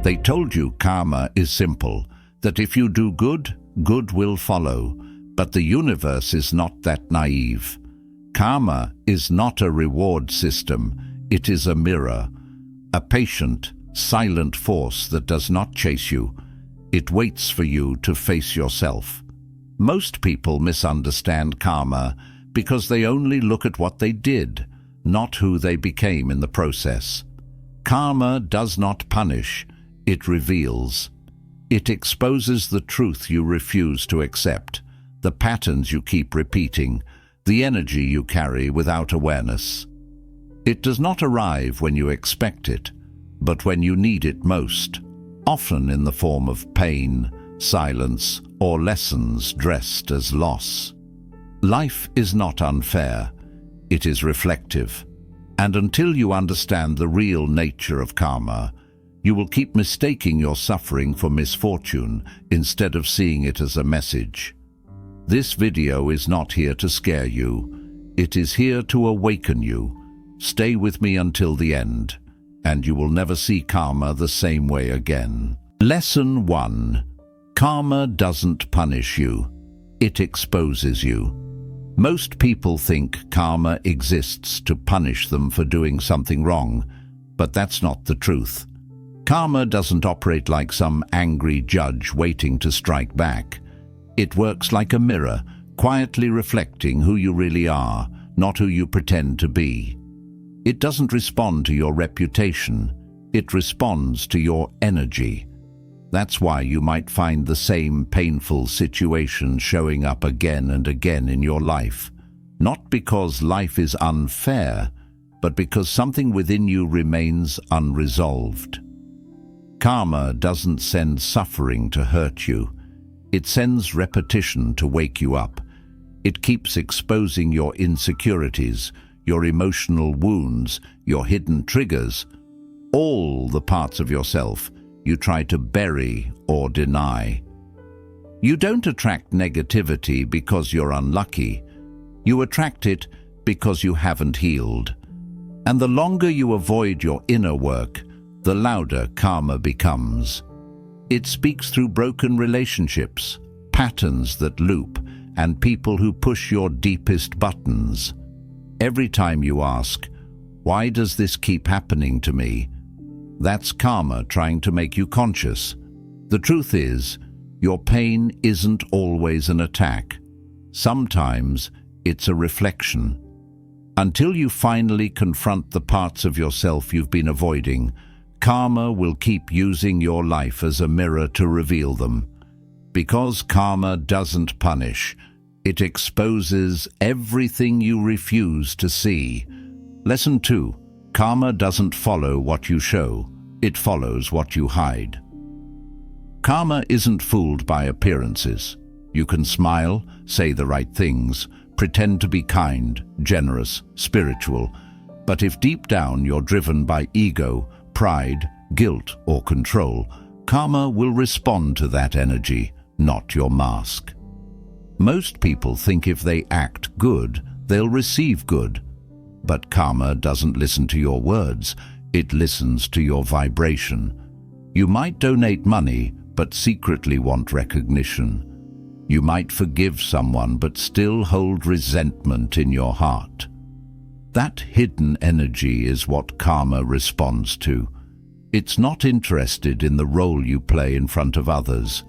They told you karma is simple, that if you do good, good will follow. But the universe is not that naive. Karma is not a reward system, it is a mirror, a patient, silent force that does not chase you. It waits for you to face yourself. Most people misunderstand karma because they only look at what they did, not who they became in the process. Karma does not punish, it reveals. It exposes the truth you refuse to accept, the patterns you keep repeating, the energy you carry without awareness. It does not arrive when you expect it, but when you need it most, often in the form of pain, silence, or lessons dressed as loss. Life is not unfair, it is reflective. And until you understand the real nature of karma, you will keep mistaking your suffering for misfortune instead of seeing it as a message. This video is not here to scare you, it is here to awaken you. Stay with me until the end, and you will never see karma the same way again. Lesson 1. Karma doesn't punish you, it exposes you. Most people think karma exists to punish them for doing something wrong, but that's not the truth. Karma doesn't operate like some angry judge waiting to strike back. It works like a mirror, quietly reflecting who you really are, not who you pretend to be. It doesn't respond to your reputation, it responds to your energy. That's why you might find the same painful situation showing up again and again in your life. Not because life is unfair, but because something within you remains unresolved. Karma doesn't send suffering to hurt you. It sends repetition to wake you up. It keeps exposing your insecurities, your emotional wounds, your hidden triggers, all the parts of yourself you try to bury or deny. You don't attract negativity because you're unlucky. You attract it because you haven't healed. And the longer you avoid your inner work, the louder karma becomes. It speaks through broken relationships, patterns that loop, and people who push your deepest buttons. Every time you ask, "Why does this keep happening to me?" That's karma trying to make you conscious. The truth is, your pain isn't always an attack. Sometimes it's a reflection. Until you finally confront the parts of yourself you've been avoiding, karma will keep using your life as a mirror to reveal them. Because karma doesn't punish, it exposes everything you refuse to see. Lesson 2. Karma doesn't follow what you show, it follows what you hide. Karma isn't fooled by appearances. You can smile, say the right things, pretend to be kind, generous, spiritual, but if deep down you're driven by ego, pride, guilt, or control, karma will respond to that energy, not your mask. Most people think if they act good, they'll receive good. But karma doesn't listen to your words, it listens to your vibration. You might donate money, but secretly want recognition. You might forgive someone, but still hold resentment in your heart. That hidden energy is what karma responds to. It's not interested in the role you play in front of others.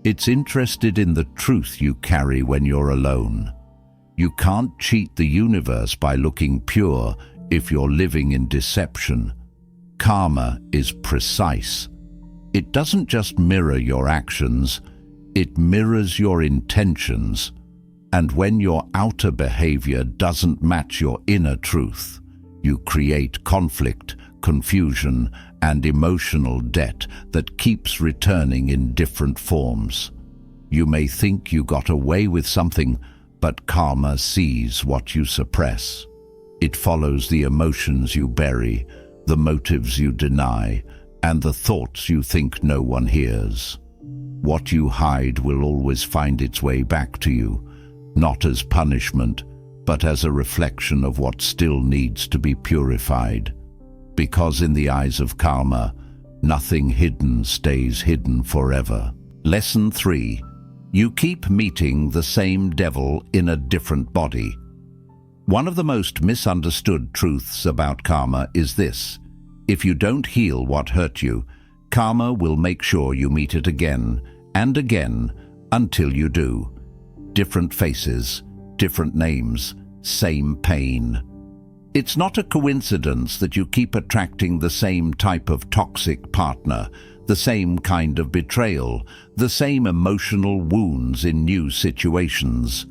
It's interested in the truth you carry when you're alone. You can't cheat the universe by looking pure if you're living in deception. Karma is precise. It doesn't just mirror your actions, it mirrors your intentions. And when your outer behavior doesn't match your inner truth, you create conflict, confusion, and emotional debt that keeps returning in different forms. You may think you got away with something, but karma sees what you suppress. It follows the emotions you bury, the motives you deny, and the thoughts you think no one hears. What you hide will always find its way back to you, not as punishment, but as a reflection of what still needs to be purified. Because in the eyes of karma, Nothing hidden stays hidden forever. Lesson 3. You keep meeting the same devil in a different body. One of the most misunderstood truths about karma is this: if you don't heal what hurt you, karma will make sure you meet it again and again until you do. Different faces, different names, same pain. It's not a coincidence that you keep attracting the same type of toxic partner, the same kind of betrayal, the same emotional wounds in new situations.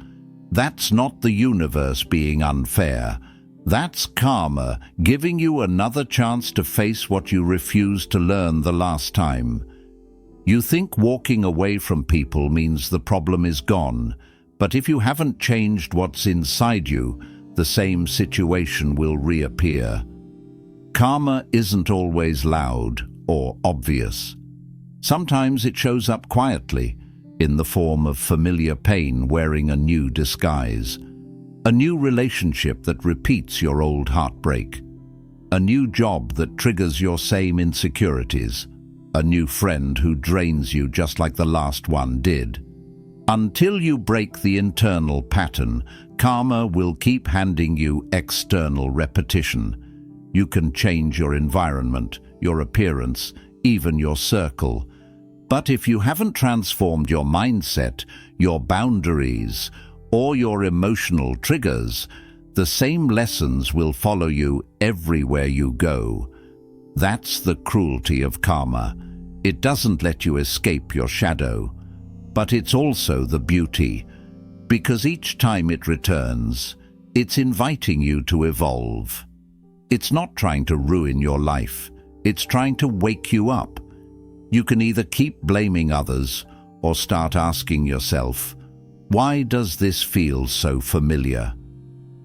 That's not the universe being unfair. That's karma giving you another chance to face what you refused to learn the last time. You think walking away from people means the problem is gone, but if you haven't changed what's inside you, the same situation will reappear. Karma isn't always loud or obvious. Sometimes it shows up quietly, in the form of familiar pain wearing a new disguise. A new relationship that repeats your old heartbreak. A new job that triggers your same insecurities. A new friend who drains you just like the last one did. Until you break the internal pattern, karma will keep handing you external repetition. You can change your environment, your appearance, even your circle. But if you haven't transformed your mindset, your boundaries, or your emotional triggers, the same lessons will follow you everywhere you go. That's the cruelty of karma. It doesn't let you escape your shadow. But it's also the beauty, because each time it returns, it's inviting you to evolve. It's not trying to ruin your life, it's trying to wake you up. You can either keep blaming others or start asking yourself, why does this feel so familiar?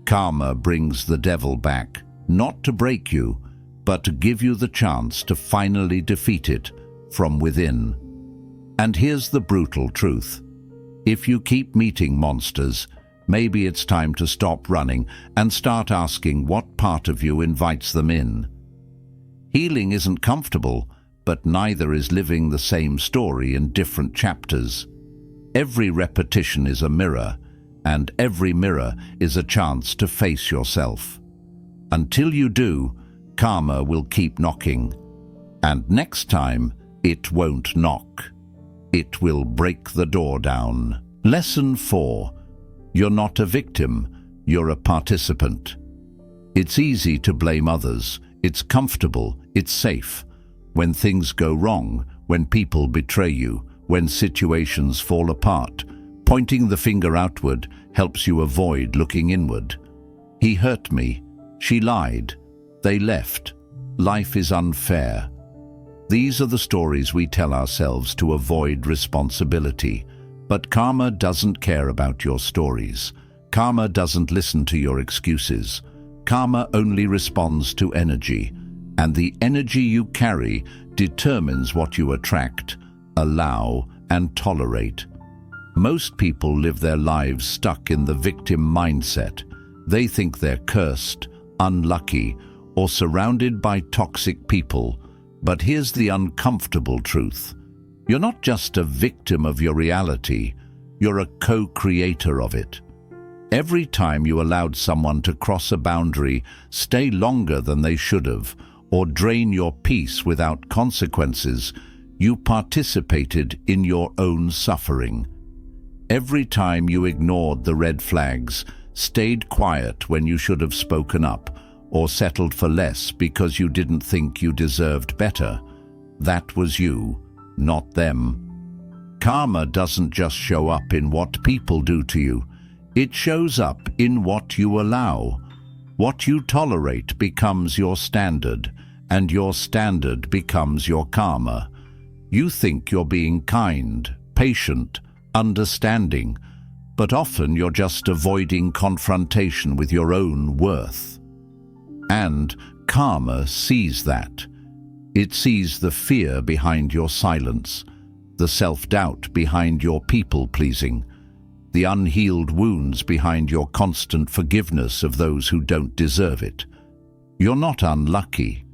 Karma brings the devil back, not to break you, but to give you the chance to finally defeat it from within. And here's the brutal truth. If you keep meeting monsters, maybe it's time to stop running and start asking what part of you invites them in. Healing isn't comfortable, but neither is living the same story in different chapters. Every repetition is a mirror, and every mirror is a chance to face yourself. Until you do, karma will keep knocking. And next time, it won't knock. It will break the door down. Lesson 4. You're not a victim, you're a participant. It's easy to blame others. It's comfortable, it's safe. When things go wrong, when people betray you, when situations fall apart, pointing the finger outward helps you avoid looking inward. He hurt me. She lied. They left. Life is unfair. These are the stories we tell ourselves to avoid responsibility. But karma doesn't care about your stories. Karma doesn't listen to your excuses. Karma only responds to energy. And the energy you carry determines what you attract, allow, and tolerate. Most people live their lives stuck in the victim mindset. They think they're cursed, unlucky, or surrounded by toxic people. But here's the uncomfortable truth. You're not just a victim of your reality, you're a co-creator of it. Every time you allowed someone to cross a boundary, stay longer than they should have, or drain your peace without consequences, you participated in your own suffering. Every time you ignored the red flags, stayed quiet when you should have spoken up, or settled for less because you didn't think you deserved better, that was you, not them. Karma doesn't just show up in what people do to you. It shows up in what you allow. What you tolerate becomes your standard, and your standard becomes your karma. You think you're being kind, patient, understanding, but often you're just avoiding confrontation with your own worth. And karma sees that. It sees the fear behind your silence, the self-doubt behind your people-pleasing, the unhealed wounds behind your constant forgiveness of those who don't deserve it. You're not unlucky.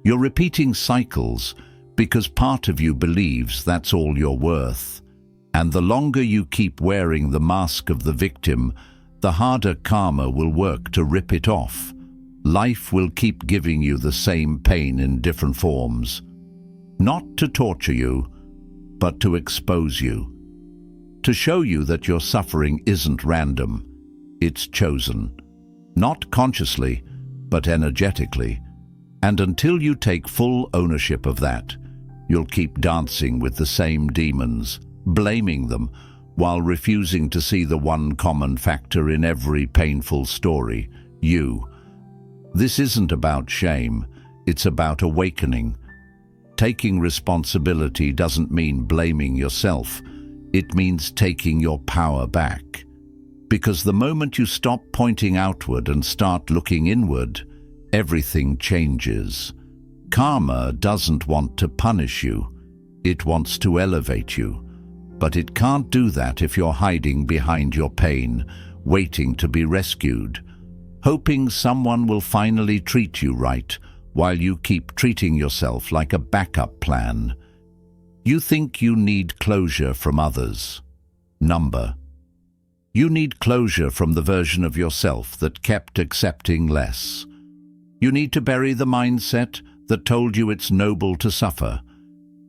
You're repeating cycles, because part of you believes that's all you're worth. And the longer you keep wearing the mask of the victim, the harder karma will work to rip it off. Life will keep giving you the same pain in different forms. Not to torture you, but to expose you. To show you that your suffering isn't random, it's chosen. Not consciously, but energetically. And until you take full ownership of that, you'll keep dancing with the same demons, blaming them, while refusing to see the one common factor in every painful story: you. This isn't about shame, it's about awakening. Taking responsibility doesn't mean blaming yourself, it means taking your power back. Because the moment you stop pointing outward and start looking inward, everything changes. Karma doesn't want to punish you, it wants to elevate you. But it can't do that if you're hiding behind your pain, waiting to be rescued, hoping someone will finally treat you right, while you keep treating yourself like a backup plan. You think you need closure from others. You need closure from the version of yourself that kept accepting less. You need to bury the mindset that told you it's noble to suffer,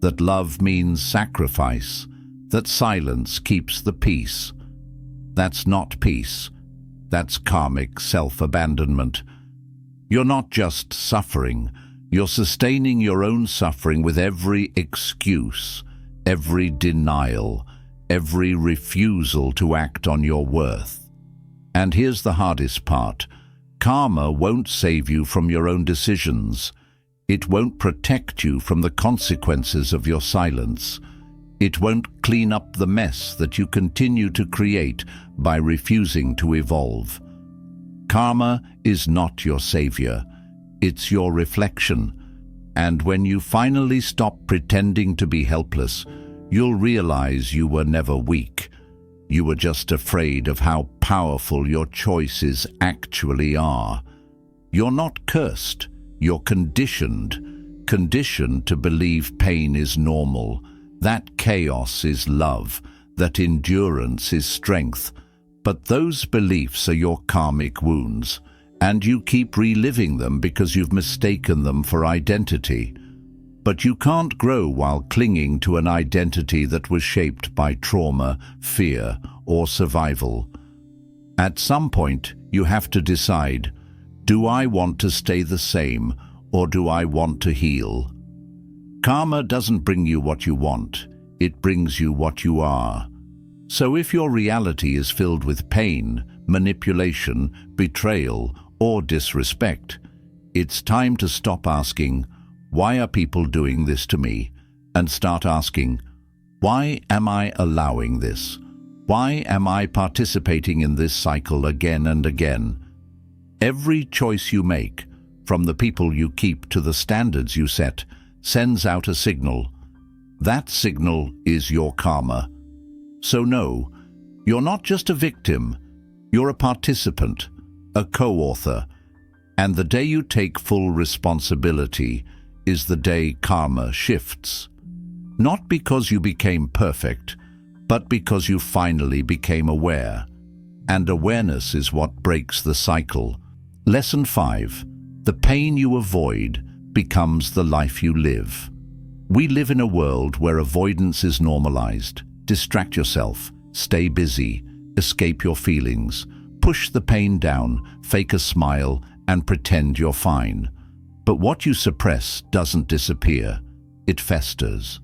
that love means sacrifice, that silence keeps the peace. That's not peace. That's karmic self-abandonment. You're not just suffering, you're sustaining your own suffering with every excuse, every denial, every refusal to act on your worth. And here's the hardest part. Karma won't save you from your own decisions. It won't protect you from the consequences of your silence. It won't clean up the mess that you continue to create by refusing to evolve. Karma is not your savior, it's your reflection. And when you finally stop pretending to be helpless, you'll realize you were never weak. You were just afraid of how powerful your choices actually are. You're not cursed, you're conditioned to believe pain is normal, that chaos is love, that endurance is strength. But those beliefs are your karmic wounds, and you keep reliving them because you've mistaken them for identity. But you can't grow while clinging to an identity that was shaped by trauma, fear, or survival. At some point, you have to decide, do I want to stay the same, or do I want to heal? Karma doesn't bring you what you want, it brings you what you are. So if your reality is filled with pain, manipulation, betrayal, or disrespect, it's time to stop asking, why are people doing this to me? And start asking, why am I allowing this? Why am I participating in this cycle again and again? Every choice you make, from the people you keep to the standards you set, sends out a signal. That signal is your karma. So no, you're not just a victim, you're a participant, a co-author, and the day you take full responsibility is the day karma shifts. Not because you became perfect, but because you finally became aware. And awareness is what breaks the cycle. Lesson 5. The pain you avoid becomes the life you live. We live in a world where avoidance is normalized. Distract yourself, stay busy, escape your feelings, push the pain down, fake a smile, and pretend you're fine. But what you suppress doesn't disappear, it festers.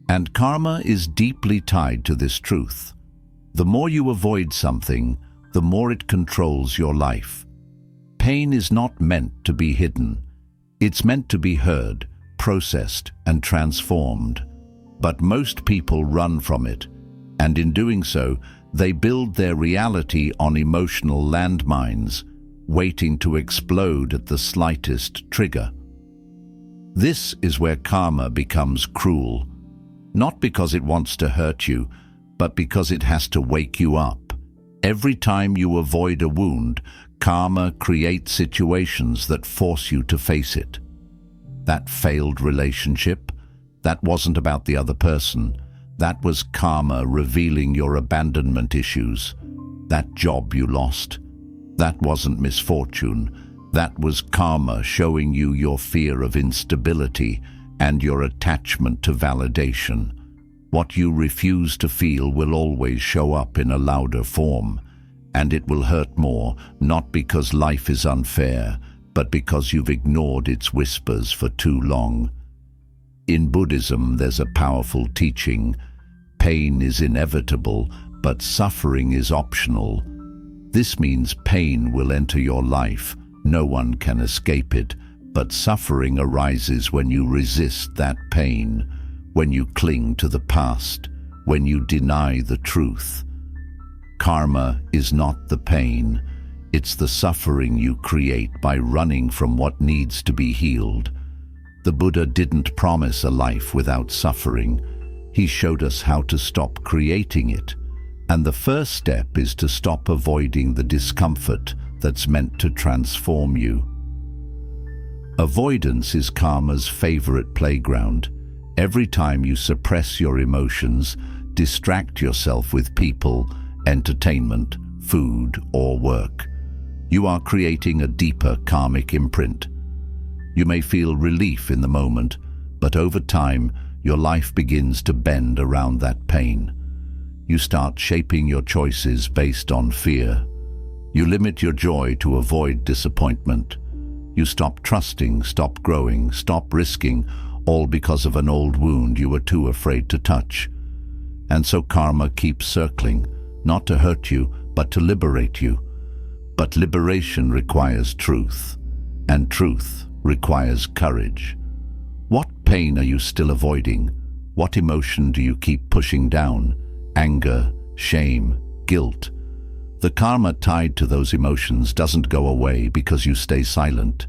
And karma is deeply tied to this truth. The more you avoid something, the more it controls your life. Pain is not meant to be hidden. It's meant to be heard, processed, and transformed. But most people run from it, and in doing so, they build their reality on emotional landmines, waiting to explode at the slightest trigger. This is where karma becomes cruel, not because it wants to hurt you, but because it has to wake you up. Every time you avoid a wound, karma creates situations that force you to face it. That failed relationship, That wasn't about the other person. That was karma revealing your abandonment issues. That job you lost. That wasn't misfortune. That was karma showing you your fear of instability and your attachment to validation. What you refuse to feel will always show up in a louder form, and it will hurt more, not because life is unfair, but because you've ignored its whispers for too long. In Buddhism, there's a powerful teaching. Pain is inevitable, but suffering is optional. This means pain will enter your life. No one can escape it, but suffering arises when you resist that pain, when you cling to the past, when you deny the truth. Karma is not the pain. It's the suffering you create by running from what needs to be healed. The Buddha didn't promise a life without suffering. He showed us how to stop creating it. And the first step is to stop avoiding the discomfort that's meant to transform you. Avoidance is karma's favorite playground. Every time you suppress your emotions, distract yourself with people, entertainment, food, or work, you are creating a deeper karmic imprint. You may feel relief in the moment, but over time, your life begins to bend around that pain. You start shaping your choices based on fear. You limit your joy to avoid disappointment. You stop trusting, stop growing, stop risking, all because of an old wound you were too afraid to touch. And so karma keeps circling, not to hurt you, but to liberate you. But liberation requires truth, and truth requires courage. What pain are you still avoiding? What emotion do you keep pushing down? Anger, shame, guilt. The karma tied to those emotions doesn't go away because you stay silent.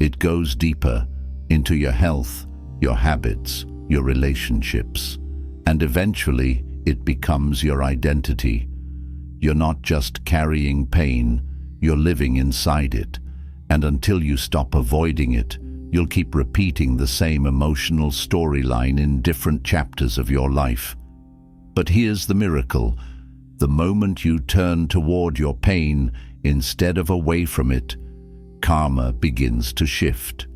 It goes deeper into your health, your habits, your relationships, and eventually it becomes your identity. You're not just carrying pain, you're living inside it, and until you stop avoiding it, you'll keep repeating the same emotional storyline in different chapters of your life. But here's the miracle. The moment you turn toward your pain instead of away from it, karma begins to shift.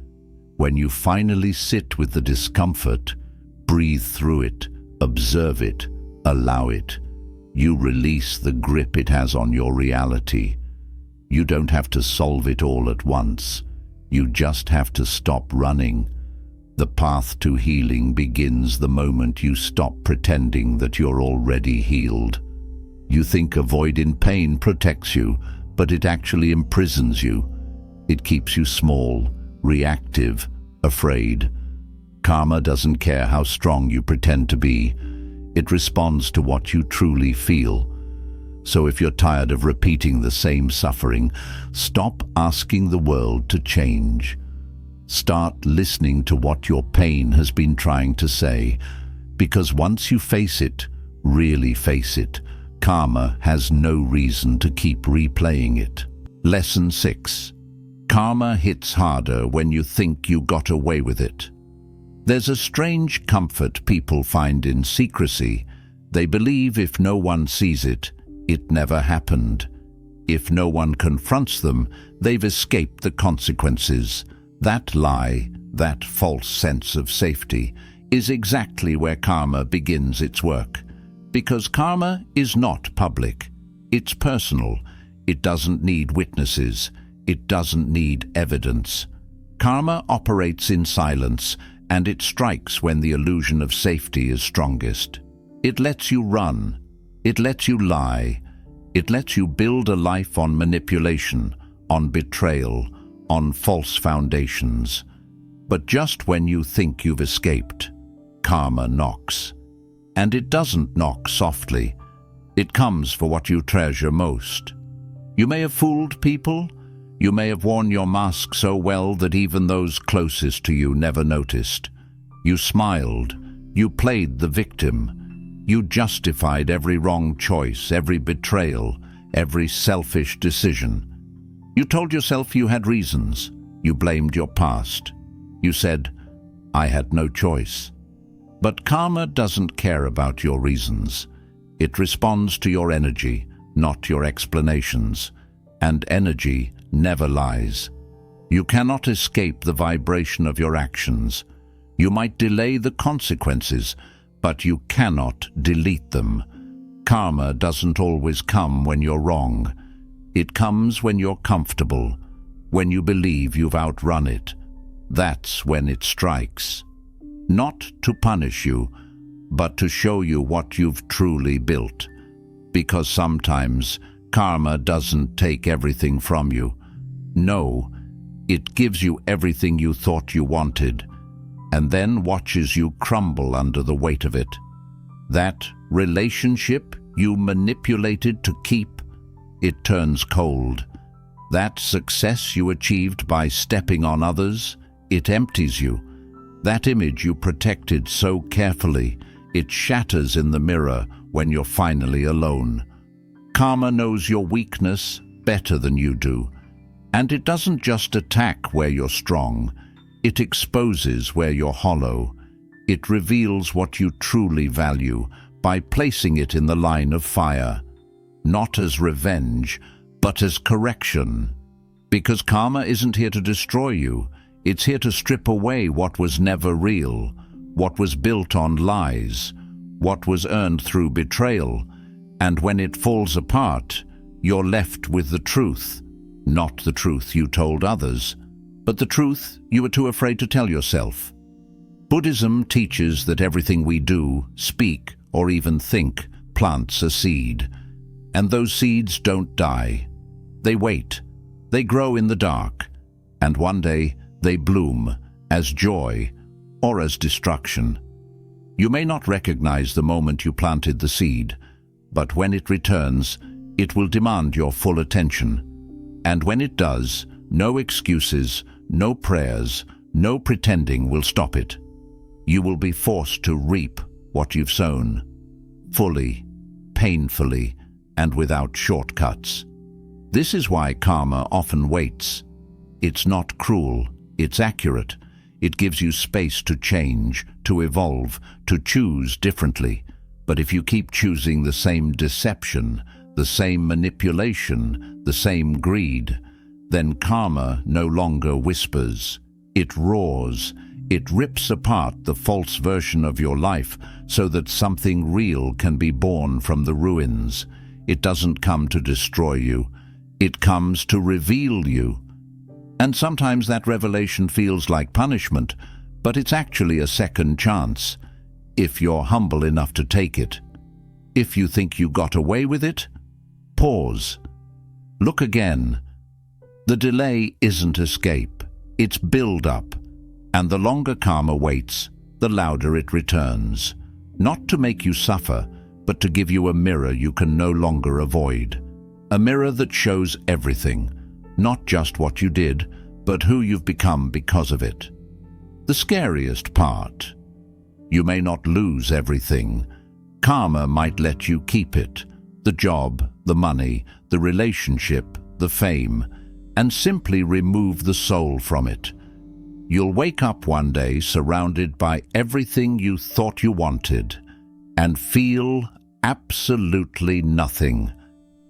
When you finally sit with the discomfort, breathe through it, observe it, allow it, you release the grip it has on your reality. You don't have to solve it all at once. You just have to stop running. The path to healing begins the moment you stop pretending that you're already healed. You think avoiding pain protects you, but it actually imprisons you. It keeps you small, reactive, afraid. Karma doesn't care how strong you pretend to be. It responds to what you truly feel. So if you're tired of repeating the same suffering, stop asking the world to change. Start listening to what your pain has been trying to say, because once you face it, really face it, karma has no reason to keep replaying it. Lesson 6. Karma hits harder when you think you got away with it. There's a strange comfort people find in secrecy. They believe if no one sees it, it never happened. If no one confronts them, they've escaped the consequences. That lie, that false sense of safety, is exactly where karma begins its work. Because karma is not public. It's personal. It doesn't need witnesses. It doesn't need evidence. Karma operates in silence, and it strikes when the illusion of safety is strongest. It lets you run. It lets you lie. It lets you build a life on manipulation, on betrayal, on false foundations. But just when you think you've escaped, karma knocks. And it doesn't knock softly. It comes for what you treasure most. You may have fooled people. You may have worn your mask so well that even those closest to you never noticed. You smiled. You played the victim. You justified every wrong choice, every betrayal, every selfish decision. You told yourself you had reasons. You blamed your past. You said, "I had no choice." But karma doesn't care about your reasons. It responds to your energy, not your explanations. And energy never lies. You cannot escape the vibration of your actions. You might delay the consequences, but you cannot delete them. Karma doesn't always come when you're wrong. It comes when you're comfortable, when you believe you've outrun it. That's when it strikes. Not to punish you, but to show you what you've truly built. Because sometimes karma doesn't take everything from you. No, it gives you everything you thought you wanted, and then watches you crumble under the weight of it. That relationship you manipulated to keep, it turns cold. That success you achieved by stepping on others, it empties you. That image you protected so carefully, it shatters in the mirror when you're finally alone. Karma knows your weakness better than you do, and it doesn't just attack where you're strong. It exposes where you're hollow. It reveals what you truly value by placing it in the line of fire, not as revenge, but as correction. Because karma isn't here to destroy you. It's here to strip away what was never real, what was built on lies, what was earned through betrayal. And when it falls apart, you're left with the truth. Not the truth you told others, but the truth you were too afraid to tell yourself. Buddhism teaches that everything we do, speak, or even think plants a seed. And those seeds don't die. They wait. They grow in the dark. And one day they bloom as joy or as destruction. You may not recognize the moment you planted the seed, but when it returns, it will demand your full attention. And when it does, no excuses, no prayers, no pretending will stop it. You will be forced to reap what you've sown, fully, painfully, and without shortcuts. This is why karma often waits. It's not cruel, it's accurate. It gives you space to change, to evolve, to choose differently. But if you keep choosing the same deception, the same manipulation, the same greed, then karma no longer whispers. It roars. It rips apart the false version of your life so that something real can be born from the ruins. It doesn't come to destroy you. It comes to reveal you. And sometimes that revelation feels like punishment, but it's actually a second chance, if you're humble enough to take it. If you think you got away with it, pause. Look again. The delay isn't escape, it's build-up. And the longer karma waits, the louder it returns. Not to make you suffer, but to give you a mirror you can no longer avoid. A mirror that shows everything, not just what you did, but who you've become because of it. The scariest part: you may not lose everything. Karma might let you keep it, the job, the money, the relationship, the fame, and simply remove the soul from it. You'll wake up one day surrounded by everything you thought you wanted and feel absolutely nothing.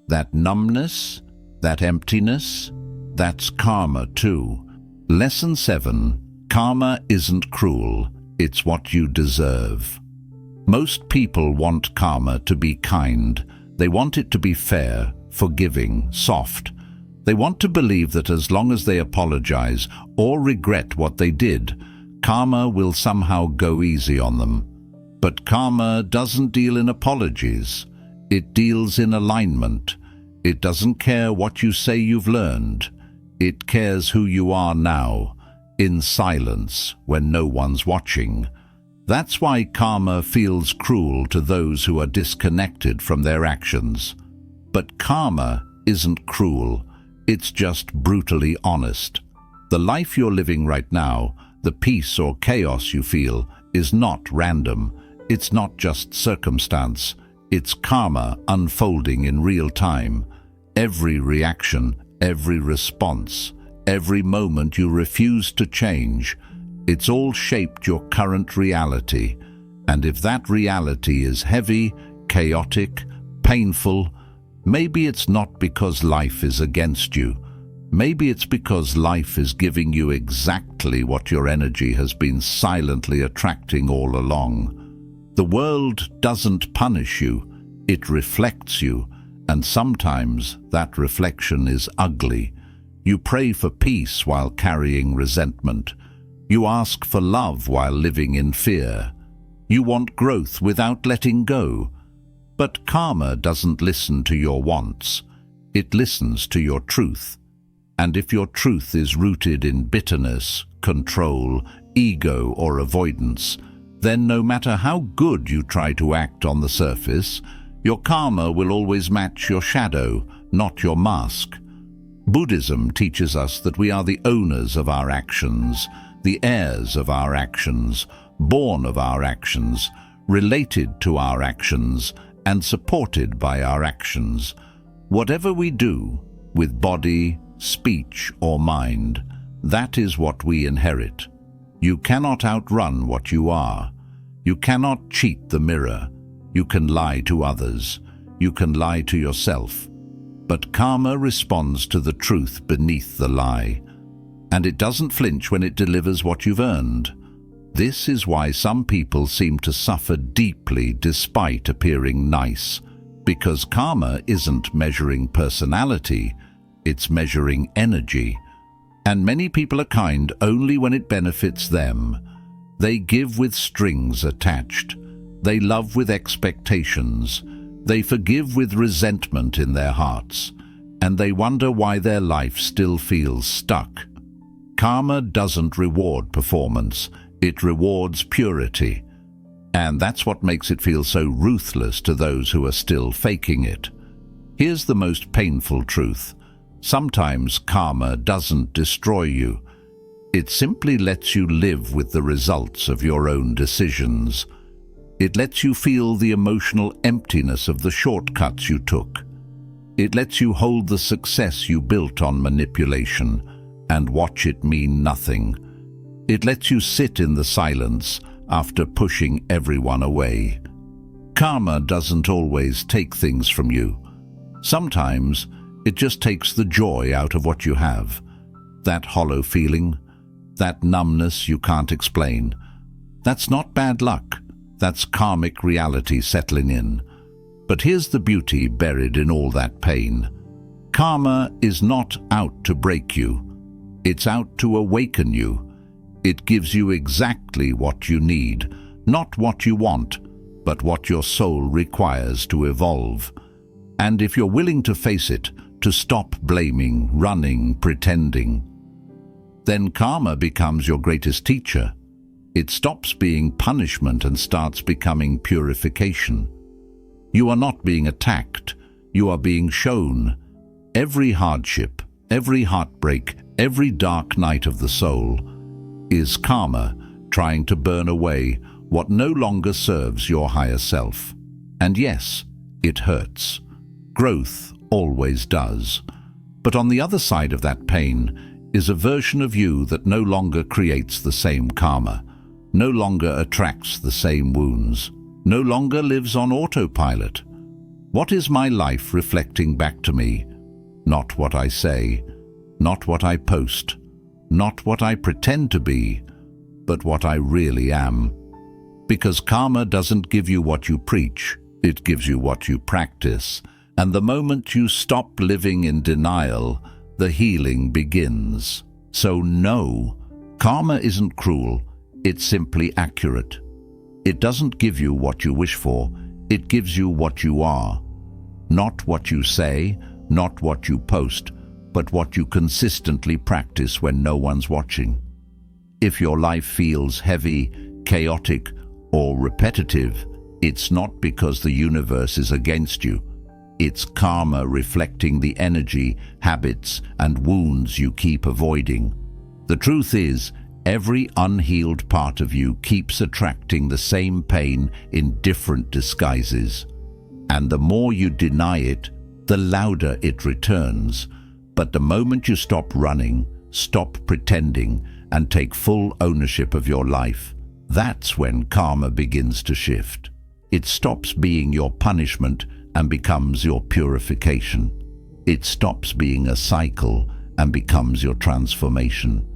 That numbness, that emptiness, that's karma too. Lesson 7. Karma isn't cruel, it's what you deserve. Most people want karma to be kind. They want it to be fair, forgiving, soft. They want to believe that as long as they apologize or regret what they did, karma will somehow go easy on them. But karma doesn't deal in apologies. It deals in alignment. It doesn't care what you say you've learned. It cares who you are now, in silence, when no one's watching. That's why karma feels cruel to those who are disconnected from their actions. But karma isn't cruel. It's just brutally honest. The life you're living right now, the peace or chaos you feel, is not random. It's not just circumstance. It's karma unfolding in real time. Every reaction, every response, every moment you refuse to change, it's all shaped your current reality. And if that reality is heavy, chaotic, painful, maybe it's not because life is against you. Maybe it's because life is giving you exactly what your energy has been silently attracting all along. The world doesn't punish you, it reflects you, and sometimes that reflection is ugly. You pray for peace while carrying resentment. You ask for love while living in fear. You want growth without letting go. But karma doesn't listen to your wants. It listens to your truth. And if your truth is rooted in bitterness, control, ego, or avoidance, then no matter how good you try to act on the surface, your karma will always match your shadow, not your mask. Buddhism teaches us that we are the owners of our actions, the heirs of our actions, born of our actions, related to our actions, and supported by our actions. Whatever we do, with body, speech, or mind, that is what we inherit. You cannot outrun what you are. You cannot cheat the mirror. You can lie to others. You can lie to yourself. But karma responds to the truth beneath the lie. And it doesn't flinch when it delivers what you've earned. This is why some people seem to suffer deeply despite appearing nice. Because karma isn't measuring personality, it's measuring energy. And many people are kind only when it benefits them. They give with strings attached. They love with expectations. They forgive with resentment in their hearts. And they wonder why their life still feels stuck. Karma doesn't reward performance. It rewards purity. And that's what makes it feel so ruthless to those who are still faking it. Here's the most painful truth. Sometimes karma doesn't destroy you. It simply lets you live with the results of your own decisions. It lets you feel the emotional emptiness of the shortcuts you took. It lets you hold the success you built on manipulation and watch it mean nothing. It lets you sit in the silence after pushing everyone away. Karma doesn't always take things from you. Sometimes it just takes the joy out of what you have. That hollow feeling, that numbness you can't explain. That's not bad luck. That's karmic reality settling in. But here's the beauty buried in all that pain. Karma is not out to break you. It's out to awaken you. It gives you exactly what you need, not what you want, but what your soul requires to evolve. And if you're willing to face it, to stop blaming, running, pretending, then karma becomes your greatest teacher. It stops being punishment and starts becoming purification. You are not being attacked, you are being shown. Every hardship, every heartbreak, every dark night of the soul is karma trying to burn away what no longer serves your higher self. And yes, it hurts. Growth always does. But on the other side of that pain is a version of you that no longer creates the same karma, no longer attracts the same wounds, no longer lives on autopilot. What is my life reflecting back to me? Not what I say, not what I post, not what I pretend to be, but what I really am. Because karma doesn't give you what you preach, it gives you what you practice. And the moment you stop living in denial, the healing begins. So no, karma isn't cruel, it's simply accurate. It doesn't give you what you wish for, it gives you what you are. Not what you say, not what you post, but what you consistently practice when no one's watching. If your life feels heavy, chaotic, or repetitive, it's not because the universe is against you. It's karma reflecting the energy, habits, and wounds you keep avoiding. The truth is, every unhealed part of you keeps attracting the same pain in different disguises. And the more you deny it, the louder it returns. But the moment you stop running, stop pretending, and take full ownership of your life, That's when karma begins to shift. It stops being your punishment and becomes your purification. It stops being a cycle and becomes your transformation.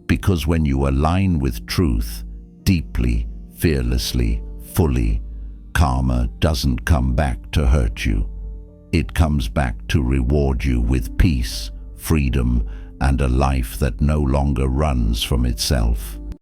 Because when you align with truth, deeply, fearlessly, fully, karma doesn't come back to hurt you. It comes back to reward you with peace, freedom, and a life that no longer runs from itself.